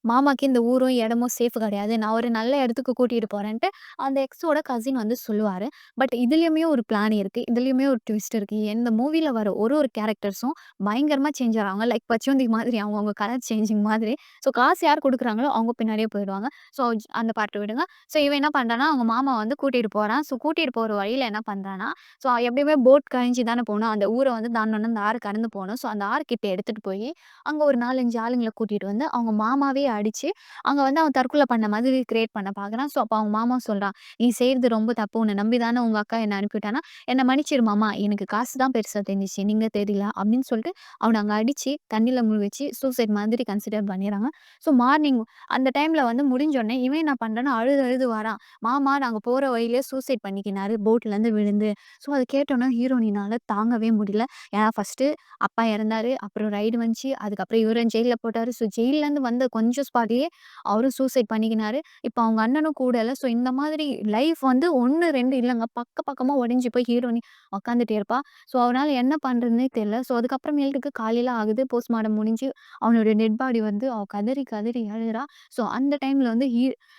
மாமாக்கு இந்த ஊரும், இடமும் சேஃப் கிடையாது. நான் ஒரு நல்ல இடத்துக்கு கூட்டிட்டு போறேன்ட்டு, அந்த எக்ஸோட கசின் வந்து சொல்லுவாரு. பட் இதுலயுமே ஒரு பிளான் இருக்கு. இதுலயுமே ஒரு ட்விஸ்ட் இருக்கு. இந்த மூவில வர ஒரு கேரக்டர்ஸும் பயங்கரமா சேஞ்ச் ஆறாங்க. லைக் பச்சோந்தி மாதிரி அவங்கவங்க கலர் சேஞ்சிங் மாதிரி. ஸோ காசு யார் குடுக்குறாங்களோ, அவங்க பின்னாடியே போயிடுவாங்க. ஸோ அந்த பார்ட்ட விடுங்க. ஸோ இவன் என்ன பண்றான்னா, அவங்க மாமா வந்து கூட்டிட்டு போறான். ஸோ கூட்டிட்டு போற வழியில என்ன பண்றான்னா, ஸோ எப்படியுமே போட் கழிஞ்சு தானே போணும். அந்த ஊர வந்து தாண்டணும்னா அந்த ஆறு கடந்து போணும். ஸோ அந்த ஆறு கிட்ட எடுத்துட்டு போயி, அங்க ஒரு 4, 5 ஆளுங்கள கூட்டிட்டு வந்து, அவங்க மாமாவே அடிச்சு, அங்க வந்து அவன் தற்கொலை பண்ண மாதிரி கிரியேட் பண்ண பார்க்குறான். ஸோ அப்ப அவங்க மாமா சொல்றான், "நீ செய்றது ரொம்ப தப்பு. உன்ன நம்பி தானே உங்க அக்கா என்ன அனுப்பிவிட்டான்னா, என்ன மன்னிச்சிரு மாமா. எனக்கு காசு தான் பெருசா தெரிஞ்சுச்சு. நீங்க தெரியல." அப்படின்னு சொல்லிட்டு அவன அங்க அடிச்சு, தண்ணீல முழுக சூசைட் மாதிரி கன்சிடர் பண்ணிர்றாங்க. ஸோ மார்னிங் அந்த டைம்ல வந்து முடிஞ்சோனே, இவன் என்ன பண்றான்னா, அழுது அழுது வரான். "மாமா நாங்க போற வழியிலேயே சூசைட் பண்ணிக்கினாரு. போட்லருந்து விழுந்து." ஸோ அத கேட்டோனே ஹீரோயினால தாங்கவே முடியல. ஏன்னா ஃபர்ஸ்ட்டு அப்பா இறந்தாரு. அப்புறம் ரைடு வந்துச்சு. அதுக்கப்புறம் இவரும் ஜெயில்ல போட்டாரு. ஸோ ஜெயில்லருந்து வந்த கொஞ்சம் ஸ்பாட்லயே அவரும் சூசைட் பண்ணிக்கினாரு. இப்ப அவங்க அண்ணனும் கூட இல்ல. ஸோ இந்த மாதிரி லைஃப் வந்து 1, 2 இல்லங்க. பக்கமா உடைஞ்சு போய் ஹீரோயினி உக்காந்துட்டே இருப்பா. ஸோ அவனால என்ன பண்றதுன்னே தெரியல. ஸோ அதுக்கப்புறமேலுக்கு காலையில ஆகுது. போஸ்ட்மார்டம் முடிஞ்சு அவனோட டெட் பாடி வந்து அவ கதறி கதறி அழுறா. ஸோ அந்த டைம்ல வந்து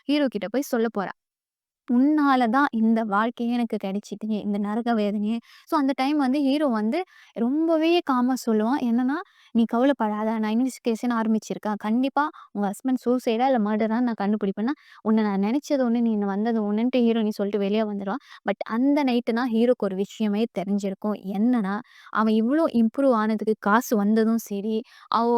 ஹீரோ கிட்ட போய் சொல்ல போறா. உன்னால தான் இந்த வாழ்க்கையே எனக்கு கிடைச்சிது. இந்த நரக வேதனையே. ஸோ அந்த டைம் வந்து ஹீரோ வந்து ரொம்பவே காமா சொல்லுவான். என்னன்னா, "நீ கவலைப்படாத. நான் இன்வெஸ்டிகேஷன் ஆரம்பிச்சிருக்கேன். கண்டிப்பா உங்க ஹஸ்பண்ட் சூசைடா இல்ல மர்டரான்னு நான் கண்டுபிடிப்பேன்னா, உன்ன நான் நெனச்சது ஒண்ணு, நீ வந்தது ஒண்ணுன்ட்டு" ஹீரோயினி சொல்லிட்டு வெளிய வந்துருவா. பட் அந்த நைட்டு தான் ஹீரோக்கு ஒரு விஷயமே தெரிஞ்சிருக்கும். என்னன்னா, அவன் இவ்ளோ இம்ப்ரூவ் ஆனதுக்கு காசு வந்ததும் சரி, அவ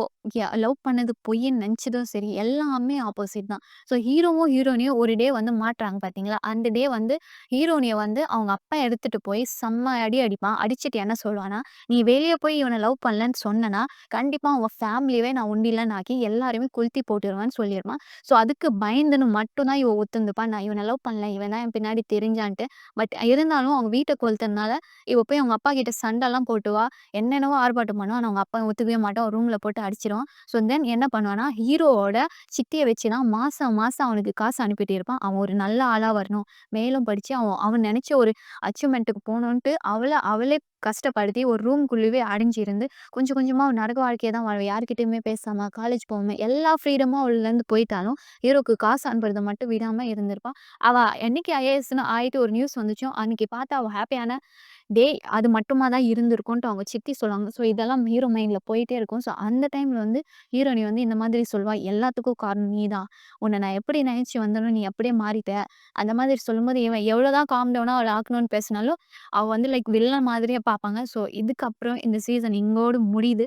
லவ் பண்ணது பொய்ன்னு நெனச்சதும் சரி, எல்லாமே ஆப்போசிட் தான். ஸோ ஹீரோவும், ஹீரோயினியும் ஒரு டே வந்து மாட்றாங்க பார்த்தீங்களா? அந்த டே வந்து ஹீரோயினிய வந்து அவங்க அப்பா எடுத்துட்டு போய் செம்ம அடி அடிப்பான். அடிச்சுட்டு என்ன சொல்லுவான்னா, "நீ வெளிய போய் இவன லவ் பண்ணலன்னு சொன்னனா, கண்டிப்பா உங்க ஃபேமிலியவே நான் உண்டியல்ன்னு ஆக்கி எல்லாரையுமே கொளுத்தி போட்டுருவேன்னு" சொல்லிருவான். ஸோ அதுக்கு பயந்துன்னு மட்டும் தான் இவ ஒத்துந்துப்பா. நான் இவன லவ் பண்ணல. இவன் தான் என் பின்னாடி திரிஞ்சான்ட்டு. பட் இருந்தாலும் அவங்க வீட்ட கொளுத்துனனால, இவ போய் அவங்க அப்பா கிட்ட சண்டலாம் போட்டுவா. என்னென்னவோ ஆர்ப்பாட்டம் பண்ணுவா. ஆனா அவங்க அப்பா ஒத்துக்கவே மாட்டான். ரூம்ல போட்டு அடிச்சுருவான். ஸோ தென் என்ன பண்ணுவான்னா, ஹீரோவோட சித்திய வச்சு தான் மாசம் மாசம் அவனுக்கு காசு அனுப்பிட்டே இருப்பான். அவன் ஒரு நல்ல ஆளா வரணும். மேலும் படிச்சு அவன் அவன் நெனச்ச ஒரு அச்சீவ்மென்ட்க்கு போணுன்ட்டு அவளே கஷ்டப்படுத்தி ஒரு ரூம்க்குள்ளேயே அடைஞ்சு இருந்து, கொஞ்சம் கொஞ்சமா அவ நரக வாழ்க்கைய தான் வாழ்வா. யார்கிட்டயுமே பேசாம, காலேஜ் போகாம, எல்லா ஃப்ரீடமும் அவள்லருந்து போயிட்டாலும், ஹீரோக்கு காசு அனுப்புறத மட்டும் விடாம இருந்திருப்பா. அவ என்னைக்கு ஐஏஎஸ்ன்னு ஆயிட்டு ஒரு நியூஸ் வந்துச்சோ, அன்னைக்கு பார்த்து அவ ஹேப்பியான டேய்! அது மட்டுமா தான் இருந்திருக்குன்ட்டு அவங்க சித்தி சொல்லுவாங்க. ஸோ இதெல்லாம் ஹீரோ மைண்ட்ல போயிட்டே இருக்கும். ஸோ அந்த டைம்ல வந்து ஹீரோயினி வந்து இந்த மாதிரி சொல்வா, "எல்லாத்துக்கும் காரணம் நீ தான். உன்ன நான் எப்படி நினைச்சு வந்தேனோ, நீ அப்படியே மாறிட்ட." அந்த மாதிரி சொல்லும்போது, இவன் எவ்வளோதான் காம் டவுனா அவள ஆக்கணும்னு பேசினாலும், அவ வந்து லைக் வில்லன் மாதிரியே பார்ப்பாங்க. ஸோ இதுக்கப்புறம் இந்த சீசன் இங்கோடு முடியுது.